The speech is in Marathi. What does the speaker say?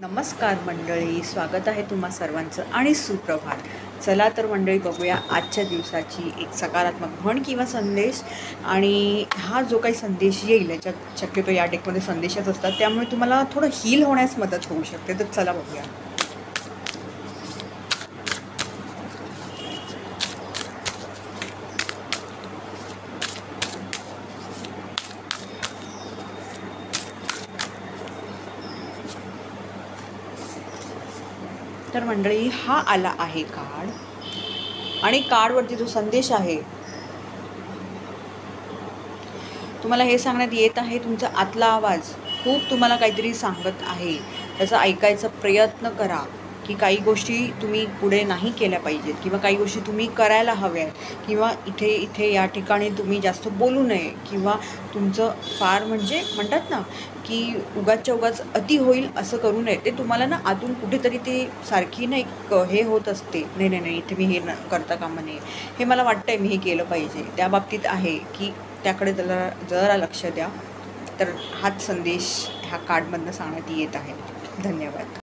नमस्कार मंडळी, स्वागत आहे तुम्हा सर्वांचं आणि सुप्रभात. चला तर मंडळी, बघूया आजच्या दिवसाची एक सकारात्मक म्हण किंवा संदेश. आणि हा जो काही संदेश येईल, याच्यात शक्यतो या डेकमध्ये संदेशच असतात, त्यामुळे तुम्हाला थोडं हील होण्यास मदत होऊ शकते. तर चला बघूया. तर मंडळी, हा आला आहे कार्ड, आणि कार्डवरती जो संदेश आहे, तुम्हाला हे सांगण्यात येत आहे, तुमचा आतला आवाज खूप तुम्हाला काहीतरी सांगत आहे. त्याचा ऐकायचा प्रयत्न करा, की काही गोष्टी तुम्ही पुढे नाही केल्या पाहिजेत, किंवा काही गोष्टी तुम्ही करायला हव्यात, किंवा इथे या ठिकाणी तुम्ही जास्त बोलू नये, किंवा तुमचं फार म्हणजे म्हणतात ना, की उगाचच्या उगाच अति होईल असं करू नये. ते तुम्हाला ना आतून कुठेतरी ते सारखी ना एक हे होत असते, नाही नाही नाही, इथे मी हे करता कामा नये, हे मला वाटतंय मी हे केलं पाहिजे. त्या बाबतीत आहे की त्याकडे जरा जरा लक्ष द्या. तर हाच संदेश ह्या कार्डमधनं सांगण्यात येत आहे. धन्यवाद.